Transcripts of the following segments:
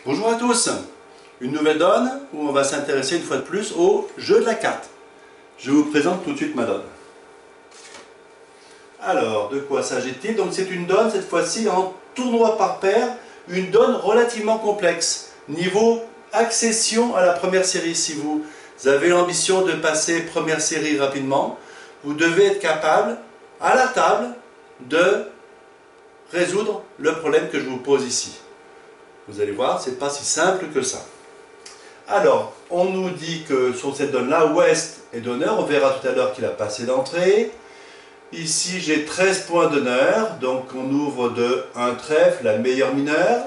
Bonjour à tous, une nouvelle donne où on va s'intéresser une fois de plus au jeu de la carte. Je vous présente tout de suite ma donne. Alors, de quoi s'agit-il? Donc c'est une donne, cette fois-ci en tournoi par paire, une donne relativement complexe. Niveau accession à la première série, si vous avez l'ambition de passer première série rapidement, vous devez être capable, à la table, de résoudre le problème que je vous pose ici. Vous allez voir, c'est pas si simple que ça. Alors, on nous dit que sur cette donne-là, Ouest est d'honneur. On verra tout à l'heure qu'il a passé d'entrée. Ici, j'ai 13 points d'honneur. Donc, on ouvre de un trèfle, la meilleure mineure.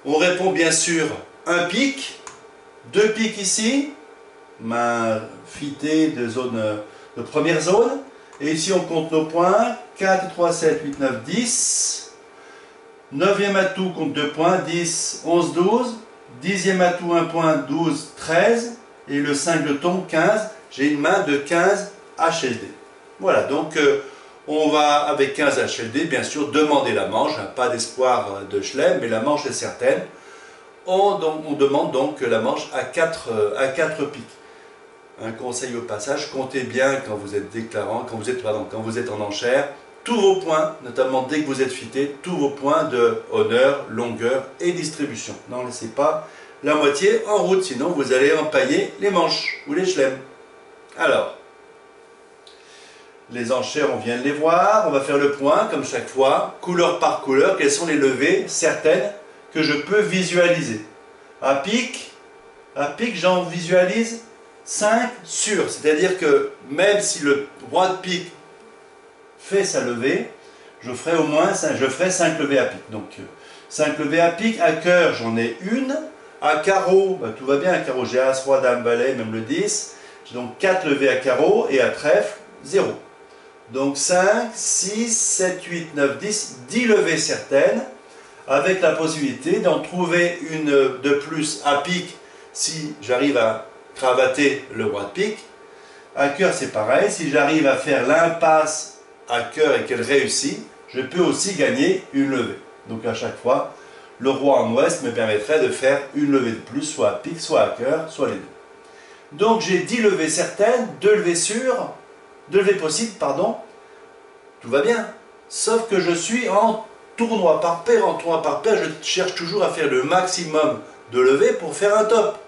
On répond bien sûr un pic. Deux pics ici. Main fitée de première zone. Et ici, on compte nos points. 4, 3, 7, 8, 9, 10. 9e atout compte 2 points, 10, 11, 12. 10e atout 1 point, 12, 13. Et le 5 de tombe, 15. J'ai une main de 15 HLD. Voilà, donc on va avec 15 HLD, bien sûr, demander la manche. Pas d'espoir de chelem, mais la manche est certaine. On demande donc la manche à 4 piques. Un conseil au passage, comptez bien quand vous êtes déclarant, quand vous êtes en enchère, tous vos points, notamment dès que vous êtes fité, tous vos points de honneur, longueur et distribution. N'en laissez pas la moitié en route, sinon vous allez empailler les manches ou les chelems. Alors, les enchères, on vient de les voir, on va faire le point comme chaque fois, couleur par couleur, quelles sont les levées certaines que je peux visualiser. À pic, j'en visualise 5 sûrs, c'est-à-dire que même si le roi de pique fait sa levée, je ferai au moins 5 levées à pic. Donc 5 levées à pic, à cœur j'en ai une, à carreau, bah, tout va bien, à carreau j'ai as, roi, dame, valet, même le 10, j'ai donc 4 levées à carreau et à trèfle 0. Donc 5, 6, 7, 8, 9, 10, 10 levées certaines, avec la possibilité d'en trouver une de plus à pic si j'arrive à cravater le roi de pique. À cœur c'est pareil, si j'arrive à faire l'impasse à cœur et qu'elle réussit, je peux aussi gagner une levée. Donc à chaque fois, le roi en ouest me permettrait de faire une levée de plus, soit à pique, soit à cœur, soit les deux. Donc j'ai 10 levées certaines, 2 levées sûres, 2 levées possibles, pardon. Tout va bien. Sauf que je suis en tournoi par paire. En tournoi par paire, je cherche toujours à faire le maximum de levées pour faire un top.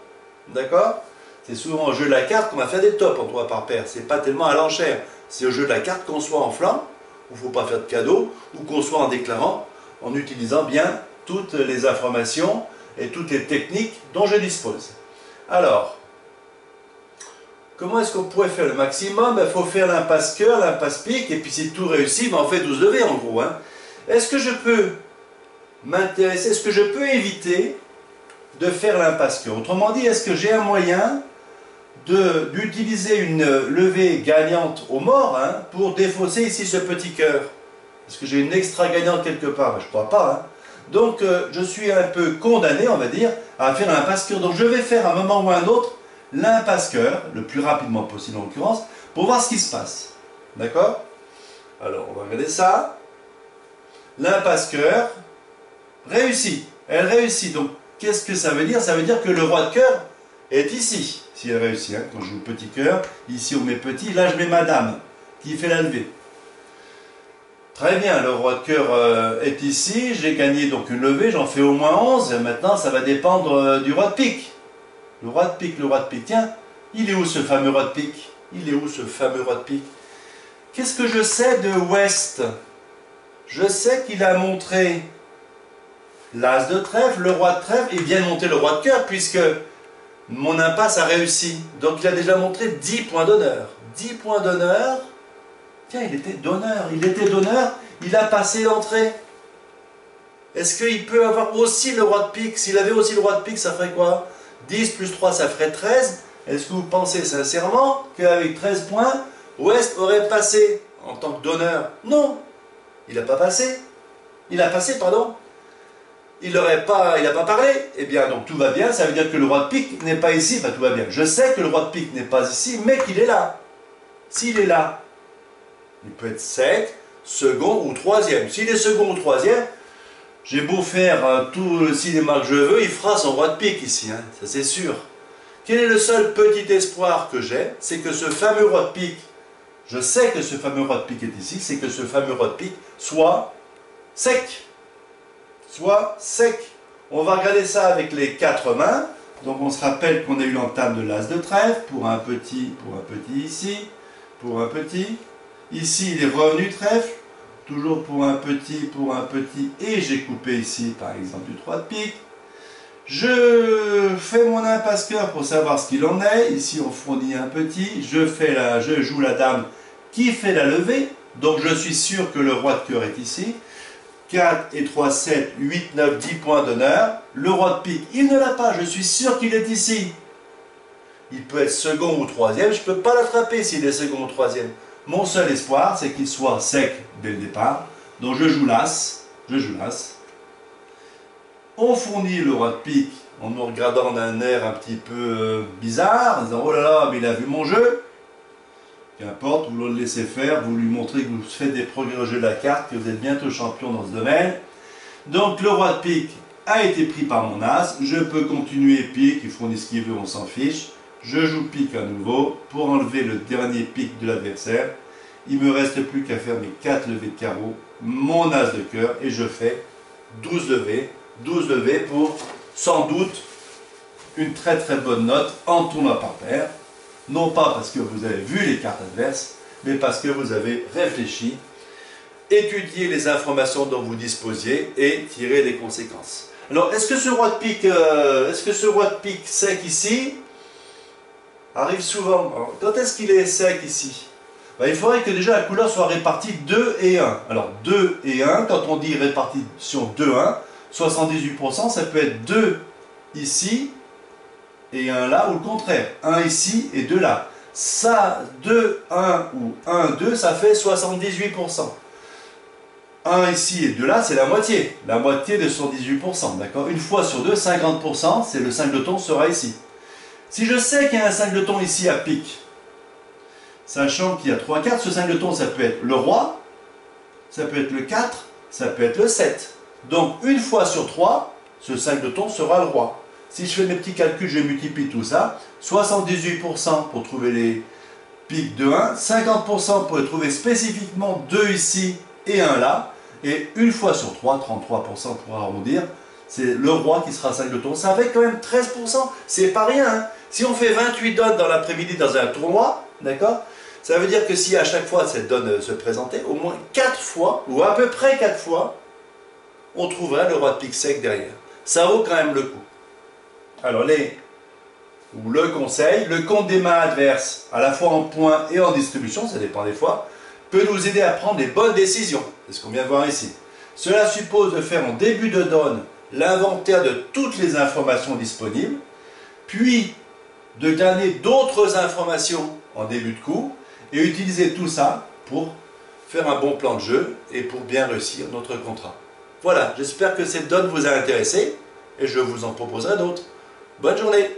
D'accord? C'est souvent au jeu de la carte qu'on va faire des tops en tournoi par paire. C'est pas tellement à l'enchère. C'est au jeu de la carte qu'on soit en flanc, où il ne faut pas faire de cadeau, ou qu'on soit en déclarant, en utilisant bien toutes les informations et toutes les techniques dont je dispose. Alors, comment est-ce qu'on pourrait faire le maximum? Il faut faire l'impasse cœur, l'impasse pique, et puis si tout réussit, on fait 12 levées en gros. Est-ce que je peux m'intéresser, est-ce que je peux éviter de faire l'impasse cœur? Autrement dit, est-ce que j'ai un moyen d'utiliser une levée gagnante au mort pour défausser ici ce petit cœur? Est-ce que j'ai une extra gagnante quelque part? Je ne crois pas. Donc je suis un peu condamné, on va dire, à faire l'impasse cœur. Donc je vais faire à un moment ou à un autre l'impasse cœur, le plus rapidement possible en l'occurrence, pour voir ce qui se passe. D'accord? Alors on va regarder ça. L'impasse cœur réussit. Elle réussit. Donc qu'est-ce que ça veut dire? Ça veut dire que le roi de cœur est ici. Si elle réussit, quand je joue petit cœur, ici on met petit, là je mets ma dame qui fait la levée. Très bien, le roi de cœur est ici, j'ai gagné donc une levée, j'en fais au moins 11, et maintenant ça va dépendre du roi de pique. Le roi de pique, tiens, il est où ce fameux roi de pique? Il est où ce fameux roi de pique? Qu'est-ce que je sais de Ouest? Je sais qu'il a montré l'as de trèfle, le roi de trèfle, et vient de monter le roi de cœur, puisque mon impasse a réussi. Donc il a déjà montré 10 points d'honneur. 10 points d'honneur. Tiens, il était d'honneur, il a passé l'entrée. Est-ce qu'il peut avoir aussi le roi de pique? S'il avait aussi le roi de pique, ça ferait quoi? 10 plus 3, ça ferait 13. Est-ce que vous pensez sincèrement qu'avec 13 points, Ouest aurait passé en tant que d'honneur? Non, il n'a pas passé. Il a passé, pardon. Il n'a pas parlé, eh bien donc tout va bien, ça veut dire que le roi de pique n'est pas ici, enfin tout va bien. Je sais que le roi de pique n'est pas ici, mais qu'il est là. S'il est là, il peut être sec, second ou troisième. S'il est second ou troisième, J'ai beau faire tout le cinéma que je veux, il fera son roi de pique ici, hein, ça c'est sûr. Quel est le seul petit espoir que j'ai? C'est que ce fameux roi de pique, je sais que ce fameux roi de pique est ici, c'est que ce fameux roi de pique soit sec. Soit sec. On va regarder ça avec les 4 mains. Donc on se rappelle qu'on a eu l'entame de l'as de trèfle pour un petit ici, pour un petit. Ici il est revenu trèfle, toujours pour un petit, et j'ai coupé ici par exemple du 3 de pique. Je fais mon impasse-cœur pour savoir ce qu'il en est. Ici on fournit un petit, je joue la dame qui fait la levée, donc je suis sûr que le roi de cœur est ici. 4 et 3, 7, 8, 9, 10 points d'honneur. Le roi de pique, il ne l'a pas, je suis sûr qu'il est ici. Il peut être second ou troisième, je ne peux pas l'attraper s'il est second ou troisième. Mon seul espoir, c'est qu'il soit sec dès le départ. Donc je joue l'as, On fournit le roi de pique en nous regardant d'un air un petit peu bizarre, en disant « Oh là là, mais il a vu mon jeu !» Qu'importe, vous le laissez faire, vous lui montrez que vous faites des progrès au jeu de la carte, que vous êtes bientôt champion dans ce domaine. Donc le roi de pique a été pris par mon as, je peux continuer pique, il fournit ce qu'il veut, on s'en fiche. Je joue pique à nouveau pour enlever le dernier pique de l'adversaire. Il ne me reste plus qu'à faire mes 4 levées de carreau, mon as de cœur, et je fais 12 levées. 12 levées pour, sans doute, une très bonne note en tournoi par paire. Non pas parce que vous avez vu les cartes adverses, mais parce que vous avez réfléchi, étudié les informations dont vous disposiez et tiré les conséquences. Alors, est-ce que ce roi de pique sec ici arrive souvent? Alors, quand est-ce qu'il est sec ici? Il faudrait que déjà la couleur soit répartie 2 et 1. Alors 2 et 1, quand on dit répartition 2-1, 78%, ça peut être 2 ici et 1 là, ou le contraire, 1 ici et 2 là. Ça, 2, 1 ou 1, 2, ça fait 78%. 1 ici et 2 là, c'est la moitié de 78%, d'accord? Une fois sur 2, 50%, c'est le singleton sera ici. Si je sais qu'il y a un singleton ici à pique, sachant qu'il y a 3 cartes, ce singleton, ça peut être le roi, ça peut être le 4, ça peut être le 7. Donc, une fois sur 3, ce singleton sera le roi. Si je fais mes petits calculs, je multiplie tout ça. 78% pour trouver les piques de 1, 50% pour trouver spécifiquement 2 ici et 1 là. Et une fois sur 3, 33% pour arrondir, c'est le roi qui sera singleton. Ça fait quand même 13%, c'est pas rien. Hein. Si on fait 28 dots dans l'après-midi dans un tournoi, d'accord, ça veut dire que si à chaque fois cette donne se présentait, au moins 4 fois, ou à peu près 4 fois, on trouverait le roi de pique sec derrière. Ça vaut quand même le coup. Alors le conseil, le compte des mains adverses, à la fois en points et en distribution, ça dépend des fois, peut nous aider à prendre les bonnes décisions. C'est ce qu'on vient de voir ici. Cela suppose de faire en début de donne l'inventaire de toutes les informations disponibles, puis de gagner d'autres informations en début de coup, et utiliser tout ça pour faire un bon plan de jeu et pour bien réussir notre contrat. Voilà, j'espère que cette donne vous a intéressé et je vous en proposerai d'autres. Bonne journée!